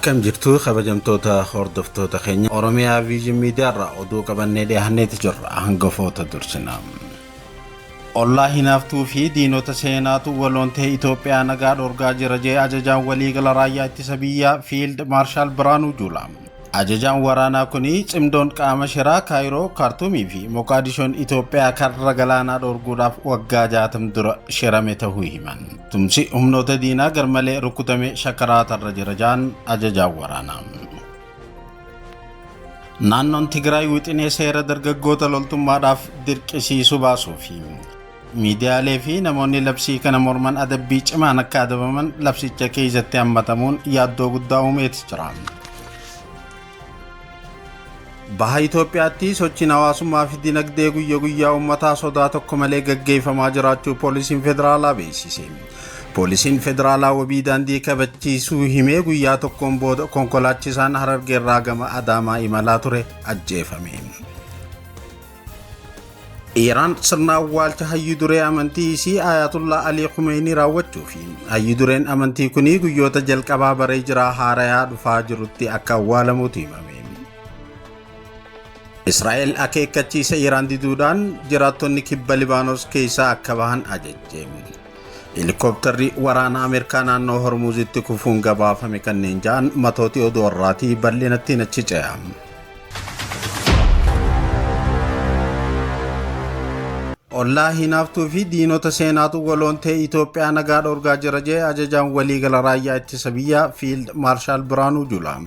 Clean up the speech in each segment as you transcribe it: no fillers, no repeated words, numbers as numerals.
Akkam jirtu kabajamtoota hordoftoota keenya Oromiyaa Vision Media irraa oduu qabannee dhiyaanneeti jirra hangafoota dursinaa. Ollaa hinaaftuu fi diinota seenaatu waloon ta'e Itoophiyaa nagaa dhorgaa jira jee ajajaan waliigala raayyaa ittisa biyyaa Fiild Maarshaal Biraanuu Juulaa. Ajajaan waraanaa kuni cimdoon qaama shiraa Kaayiroo, Kaartumii fi Moqaadishoon Itoophiyaa karra galaanaa dhorguudhaaf waggaa 60 dura shirame ta'uu himan. Tumsi humnoota diinaa garmalee rukutame shakaraatarra jira jaan ajajaan waraanaa. Naannoon Tigraay wixinee seera dargaggoota loltummaadhaaf dirqisiisu baasuu fi miidiyaalee fi namoonni labsii kana morman adabbii cimaan akka adabaman labsicha keessatti hammatamuun yaaddoo guddaa uumeeti jira. Baha Itoophiyaatti sochiin hawaasummaa fi dinagdee guyyaa guyyaa uummataa sodaa tokko malee gaggeeffamaa jiraachuu poolisiin federaalaa beeksise. Poolisiin federaalaa wabii daandii kabachiisuu himee guyyaa tokkoon booda konkolaachisaan Harargeerraa gama Adaamaa imalaa ture ajjeefame. Iraan sirna awwaalcha hayyuu duree amantii isii Ayatullah Ali Khumeenii raawwachuu fi hayyuu dureen amantii kuni guyyoota jalqabaa bara hijiraa haarayaa dhufaa jirutti akka awwaalamuutu himame. Israa'el akeekkachiisa Iraan diduudhaan jiraattonni kibba Libaanos keessaa akka bahan ajajje. Helikoptarri waraana Ameerikaa naannoo Hormuuzitti kufuun gabaafame kanneen ja'an matooti oduu irraatii bal'inatti achi ce'a. Ollaa hinaaftuu fi diinota seenaatu waloon ta'e Itoophiyaa nagaa dhorgaa jira jee ajajaan waliigala raayyaa ittisa biyyaa Fiild Maarshaal Biraanuu Juulaa.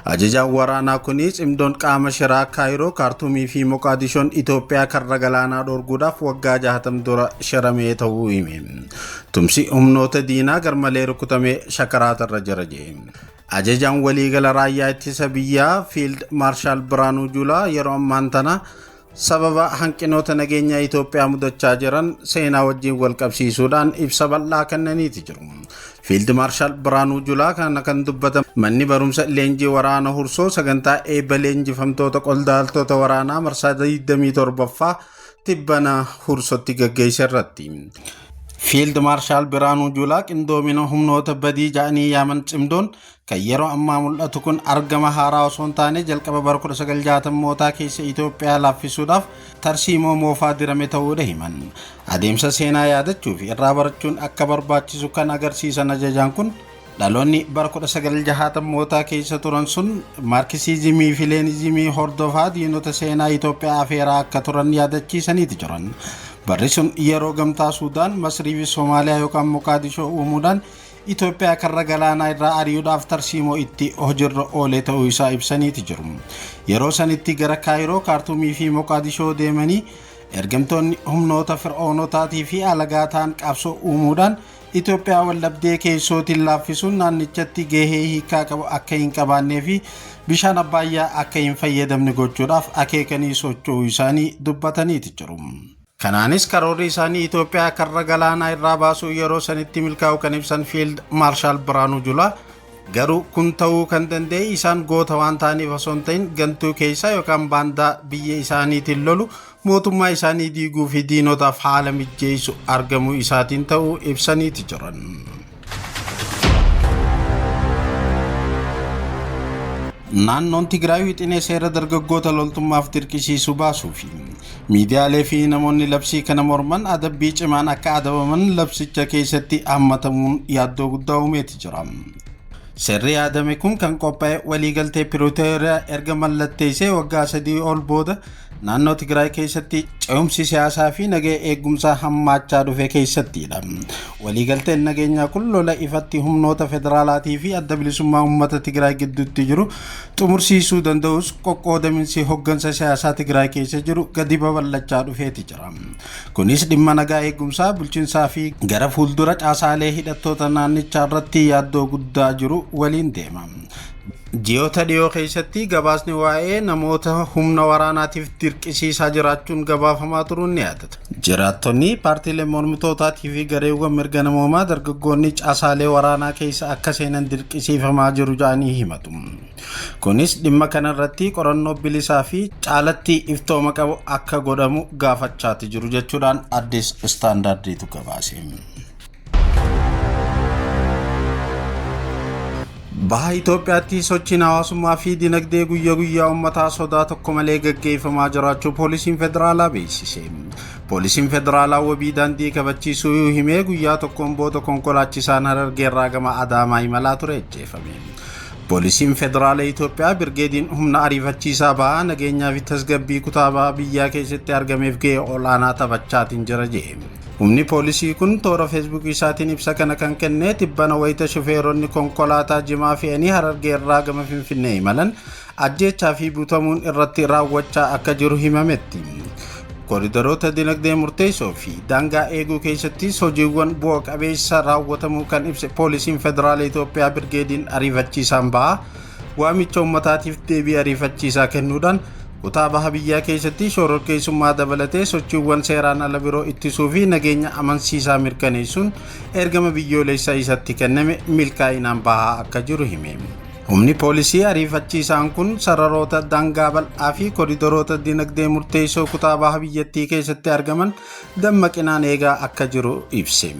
Ajajaan waraanaa kuni cimdoon qaama shiraa Kaayiroo, Kaartumii fi Moqaadishoon Itoophiyaa karra galaanaa dhorguudhaaf waggaa 60 dura shirame ta'uu hime. Tumsi humnoota diinaa garmalee rukutame shakaraatarra jira jee. Ajajaan waliigala raayyaa ittisa biyyaa Fiild Maarshaal Biraanuu Juulaa yeroo ammaan tana sababa hanqinoota nageenyaa Itoophiyaa mudachaa jiran seenaa wajjin wal qabsiisuudhaan ibsa bal'aa kennaniiti jiru. Fiild Maarshaal Biraanuu Juulaa kana kan dubbatan manni barumsa leenjii waraana Hursoo sagantaa eebba leenjifamtoota qondaaltota waraanaa marsaa 27ffaa tibbana Hursootti gaggeesse irratti. Fiild Maarshaal Biraanuu Juulaa qindoomina humnoota badii ja'anii yaaman cimdoon kan yeroo ammaa mul'atu kun argama haaraa osoo hin taane jalqaba bara 1960mootaa keessa Itoophiyaa laaffisuudhaaf tarsiimoo moofaa dirame ta'uudha himan. Adeemsa seenaa yaadachuu fi irraa barachuun akka barbaachisu kan agarsiisan ajajaan kun dhaloonni bara 1960mootaa keessa turan sun maarkisiizimii fi leenizimii hordofaa diinota seenaa Itoophiyaa afeeraa akka turan yaadachiisaniiti jiran. Barri sun yeroo gamtaa Suudaan, Masrii fi Soomaaliyaa yookaan Moqaadishoo uumuudhaan Itoophiyaa karra galaanaa irraa ari'uudhaaf tarsiimoo itti hojiirra oolee ta'uu isaa ibsaniiti jiru. Yeroo sanitti gara Kaayiroo, Kaartumii fi Moqaadishoo deemanii ergamtoonni humnoota fir'oonotaatii fi alagaa ta'an qabsoo uumuudhaan Itoophiyaa waldhabdee keessootiin laaffisuun naannichatti gahee hiikaa qabu akka hin qabaannee fi bishaan abbaayyaa akka hin fayyadamne gochuudhaaf akeekanii socho'uu isaanii dubbataniiti jiru. Kanaanis karoorri isaanii Itoophiyaa karra galaanaa irraa baasuu yeroo sanitti milkaa'u kan ibsan Fiild Maarshaal Biraanuu Juulaa garuu kun ta'uu kan danda'e isaan goota waan ta'aniif osoo hin ta'in gantuu keessaa yookaan baandaa biyya isaaniitiin lolu mootummaa isaanii diiguu fi diinotaaf haala mijeessu argamuu isaatiin ta'uu ibsaniiti jiran. Naannoon Tigraay wixinee seera dargaggoota loltummaaf dirqisiisu baasuu fi miidiyaalee fi namoonni labsii kana morman adabbii cimaan akka adabaman labsicha keessatti hammatamuun yaaddoo guddaa uumeeti jira. Seerri yaadame kun kan qophaa'e waliigaltee Pirootooriyaa erga mallatteessee waggaa 3 ol booda naannoo Tigraay keessatti ce'umsi siyaasaa fi nageenya eegumsaa hammaachaa dhufe keessattidha. Waliigalteen nageenyaa kun lola ifatti humnoota federaalaatii fi adda bilisummaa uummata Tigraay gidduutti jiru xumursiisuu danda'us qoqqoodaminsi hoggansa siyaasaa Tigraay keessa jiru gadi babal'achaa dhufeeti jira. Kunis dhimma nagaa eegumsaa bulchiinsaa fi gara fuuldura caasaalee hidhattoota naannichaa irratti yaaddoo guddaa jiru waliin deema. Ji'oota dhiyoo keessatti gabaasni waa'ee namoota humna waraanaatiif dirqisiisaa jiraachuun gabaafamaa turuun ni yaadata. Jiraattonni paartiilee mormitootaatiif fi gareewwan mirga namoomaa dargaggoonni caasaalee waraanaa keessa akka seenan dirqisiifamaa jiru jedhanii himatu. Kunis dhimma kanarratti qorannoo bilisaa fi caalatti iftooma qabu akka godhamu gaafachaati jiru jechuudhaan Addis Istaandardiitu gabaase. Baha Itoophiyaatti sochiin hawaasummaa fi dinagdee guyyaa guyyaa uummataa sodaa tokko malee gaggeeffamaa jiraachuu poolisiin federaalaa beeksise. Poolisiin federaalaa wabii daandii kabachiisuu himee guyyaa tokkoon booda konkolaachisaan Harargeerraa gama Adaamaa imalaa ture ajjeefame. Poolisiin federaalaa Itoophiyaa birgeediin humna ariifachiisaa bahaa nageenyaa fi tasgabbii kutaa bahaa biyyaa keessatti argameef gahee olaanaa taphachaatiin jira jedhe. Humni poolisii kun toora Facebook isaatiin ibsa kana kan kenne tibbana wayita shufeeronni konkolaataa jimaa fe'anii Harargeerraa gama Finfinnee imalan ajjeechaa fi butamuun irratti raawwachaa akka jiru himametti. Kooridaroota dinagdee murteessoo fi daangaa eeguu keessatti hojiiwwan bu'a qabeessa raawwatamuu kan ibse poolisiin federaalaa Itoophiyaa birgeediin ariifachiisaan bahaa waamicha uummataatiif deebii ariifachiisaa kennuudhaan kutaa baha biyyaa keessatti shororkeessummaa dabalatee sochiiwwan seeraan ala biroo ittisuu fi nageenya amansiisaa mirkaneessuun ergama biyyoolessaa isatti kenname milkaa'inaan bahaa akka jiru hime. Humni poolisii ariifachiisaan kun sararoota daangaa bal'aa fi kooridaroota dinagdee murteessoo kutaa baha biyyattii keessatti argaman dammaqinaan eegaa akka jiru ibse.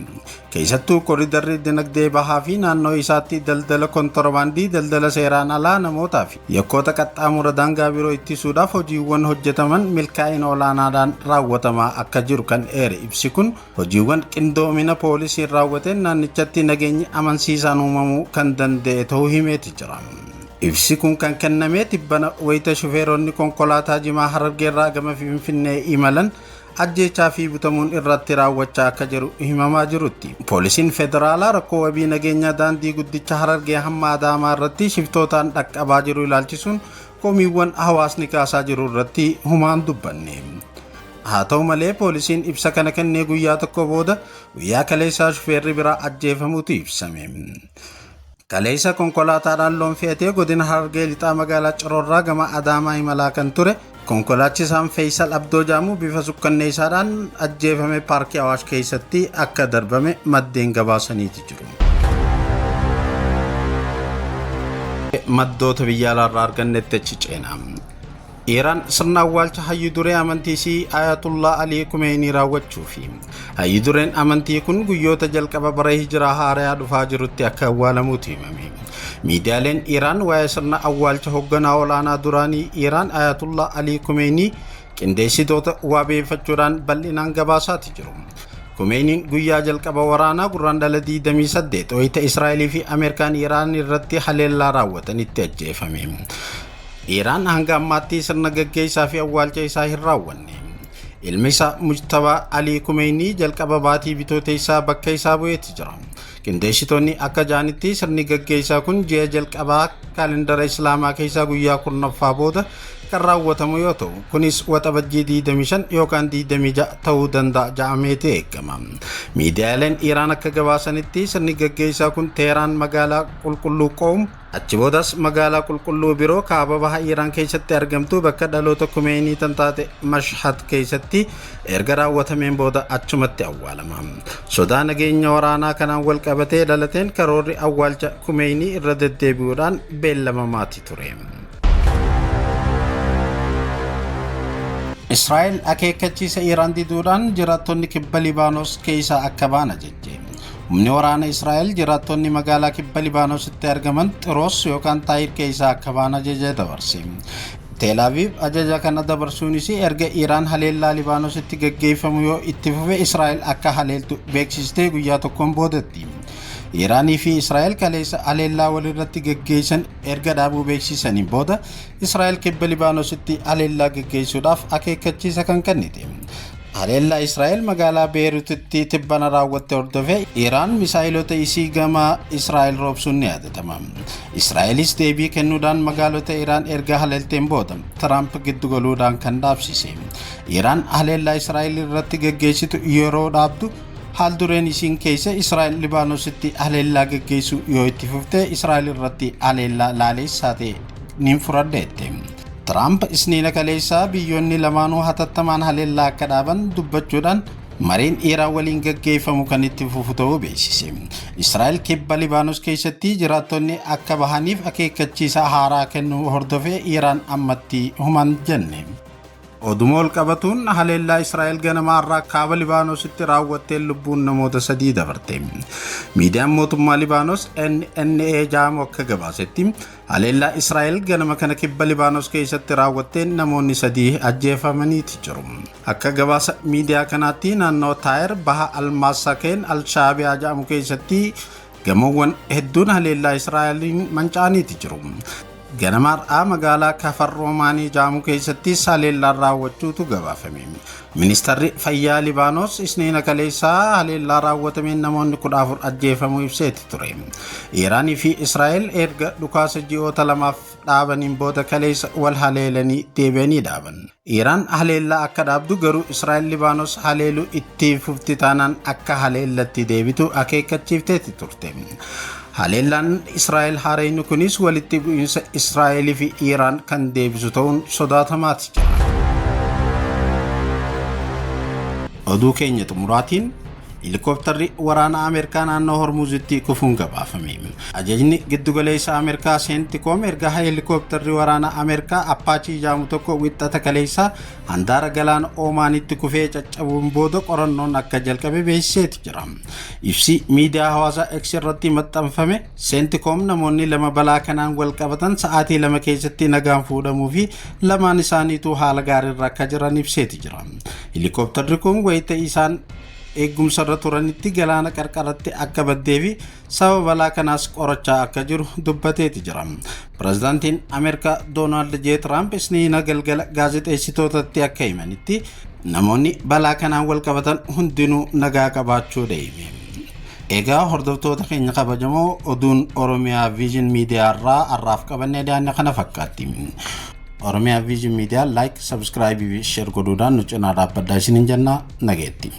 Keessattuu kooridarri dinagdee bahaa fi naannoo isaatti daldala kontorbaandii, daldala seeraan alaa namootaa fi yakkoota qaxxaamura daangaa biroo ittisuudhaaf hojiiwwan hojjetaman milkaa'ina olaanaadhaan raawwatamaa akka jiru kan eere ibsi kun hojiiwwan qindoomina poolisiin raawwateen naannichatti nageenyi amansiisaan uumamuu kan danda'e ta'uu himeeti jira. Ibsi kun kan kenname tibbana wayita shufeeronni konkolaataa jimaa Harargeerraa gama Finfinnee imalan ajjeechaa fi butamuun irratti raawwachaa akka jiru himamaa jirutti. Poolisiin federaalaa rakkoo wabii nageenyaa daandii guddicha Harargee hamma Adaamaa irratti shiftootaan dhaqqabaa jiru ilaalchisuun komiiwwan hawaasni kaasaa jiru irratti humaan dubbanne. Haa ta'u malee poolisiin ibsa kana kennee guyyaa tokko booda guyyaa kaleessaa shufeerri biraa ajjeefamuutu ibsame. Kaleessa konkolaataadhaan loon fe'atee godina Harargee lixaa magaalaa Cirorraa gama Adaamaa imalaa kan ture konkolaachisaan Feesal Abdoo jedhamu bifa sukkanneessaadhaan ajjeefame paarkii Awaash keessatti akka darbame maddeen gabaasaniiti jiru. Maddoota biyya alaarraa argannetti achi ceena. Iraan sirna awwaalcha hayyu duree amantii Ayatullah Ali Khamenei raawwachuufi hayyu dureen amantii kun guyyoota jalqaba bara hijiraa haaraa dhufaa jirutti akka awwaalamuuti himame. Miidiyaaleen Iraan waa'ee sirna awwaalcha hoogganaa olaanaa duraanii Iraan Ayatullah Ali Khamenei qindeessitoota waabeeffachuudhaan bal'inaan gabaasaati jiru. Khameneiin guyyaa jalqaba waraanaa gurraandhala 28 wayita Israa'elii fi Ameerikaan Iraan irratti haleellaa raawwatanitti ajjeefame. Iraan hanga ammaatti sirna gaggeessaa fi awwaalcha isaa hin raawwanne. Ilmi isaa Mujtabaa Ali Khamenei jalqaba baatii bitooteessaa bakka isaa bu'eetti jira. Qindeessitoonni akka jaanitti sirni gaggeessaa kun ji'a jalqabaa kaalendara Islaamaa keessaa guyyaa 10ffaa booda kan raawwatamu yoo ta'u kunis waxabajjii 25 yookaan 26 ta'uu danda'a jedhameeti eegama. Miidiyaaleen Iraan akka gabaasanitti sirni gaggeessaa kun Teheraan magaalaa qulqulluu Qoom achi boodas magaalaa qulqulluu biroo kaaba baha Iraan keessatti argamtu bakka dhaloota Khamenei tan taate Mashhad keessatti erga raawwatameen booda achumatti awwaalama. Sodaa nageenya waraanaa kanaan wal qabatee dhalateen karoorri awwaalcha Khamenei irra deddeebi'uudhaan beellamamaati ture. Israa'el akeekkachiisa Iraan diduudhaan jiraattonni kibba Libaanos keessaa akka ba'an ajajje. Humni waraana Israa'el jiraattonni magaalaa kibba Libaanositti argaman Xiroos yookaan Taayir keessaa akka ba'an ajaja dabarse. Teel Aviv ajaja kana dabarsuunis erga Iraan haleellaa Libaanositti gaggeeffamu yoo itti fufe Israa'el akka haleeltu beeksistee guyyaa tokkoon boodatti. Iraanii fi Israa'el kaleessa haleellaa walirratti gaggeessan erga dhaabuu beeksisaniin booda Israa'el kibba Libaanositti haleellaa gaggeessuudhaaf akeekkachiisa kan kennite. Haleellaa Israa'el magaalaa Beerutitti tibbana raawwatte hordofee Iraan misaa'ilota isii gama Israa'el roobsuun ni yaadatama. Israa'elis deebii kennuudhaan magaalota Iraan erga haleelteen booda Tiraamp giddu galuudhaan kan dhaabsise. Iraan haleellaa Israa'el irratti gaggeessitu yeroo dhaabdu haal dureen isiin keessa Israa'el Libaanositti haleellaa gaggeessuu yoo itti fufte Israa'el irratti haleellaa laaleessaa ta'e ni fudhadheette. Tiraamp isniina kaleessaa biyyoonni lamaanuu hatattamaan haleellaa akka dhaaban dubbachuudhaan mariin Iraan waliin gaggeeffamu kan itti fufu ta'uu beeksise. Israa'el kibba Libaanos keessatti jiraattonni akka bahaniif akeekkachiisa haaraa kennuu hordofee Iraan ammatti human jenne. Odumol qabatun haleellaa Israa'el ganamaarraa kaaba Libaanoositti raawwattee lubbuun namoota 3 dabarte. Miidiyaan mootummaa Libaanos NNA jedhamu akka gabaasetti haleellaa Israa'el ganama kana kibba Libaanos keessatti raawwattee namoonni 3 ajjeefamanii jiru. Akka gabaasa miidiyaa kanaatti naannoo Taayir baha Almaasakeen Al-Shaabiyaa jedhamu keessatti gamoowwan hedduun haleellaa Israa'eliin manca'anii jiru. Ganamaadhaa magaalaa Kafar Roomaanii jedhamu keessatti haleellaan raawwachuutu gabaafame. Ministeerri fayyaa Libaanos isniina kaleessaa haleellaa raawwatameen namoonni 14 ajjeefamuu ibseeti ture. Iiraanii fi Israa'el erga dhukaasa ji'oota 2 dhaabaniin booda kaleessa wal haleelanii deebi'anii dhaaban. Iiraan haleellaa akka dhaabdu garuu Israa'el Libaanos haleeluu itti fufti taanaan akka haleellatti deebitu akeekkachiifteeti turte. Haleellaan Israa'el haarayni kunis walitti bu'iinsa Israa'el fi Iiraan kan deebisu ta'uun sodaatamaati jira. Oduu keenya xumuraatiin helikoophtarri waraana Ameerikaa naannoo Hormuuzitti kufuun gabaafame. Ajajni giddugaleessa Ameerikaa Seentikoom erga helikoophtarri waraana Ameerikaa Apaachii jedhamu tokko wixxata kaleessa handaara galaana Oomaanitti kufee caccabuun booda qorannoon akka jalqabe beeksiseeti jira. Ibsi miidiyaa hawaasaa X irratti maxxanfame Seentikoom namoonni 2 balaa kanaan wal qabatan sa'aatii 2 keessatti nagaan fuudhamuu fi lamaan isaaniitu haala gaariirra akka jiran ibseeti jira. Helikoophtarri kun wayita isaan eegumsa irra turanitti galaana qarqaratti akka baddee fi sababa balaa kanaas qorachaa akka jiru dubbateeti jira. Pireezidaantiin Ameerikaa Doonaald J. Tiraamp isniina galgala gaazexeessitootatti akka himanitti namoonni balaa kanaan wal qabatan hundinuu nagaa qabaachuu deeme. Egaa hordoftoota keenya kabajamoo oduun Oromiyaa Vision Media irraa har'aaf qabannee dhiyaanne kana fakkaatti. Oromiyaa Vision Media like, subscribe fi share godhuudhaan nu cinaa dhaabbadhaa isiniin jenna nageetti.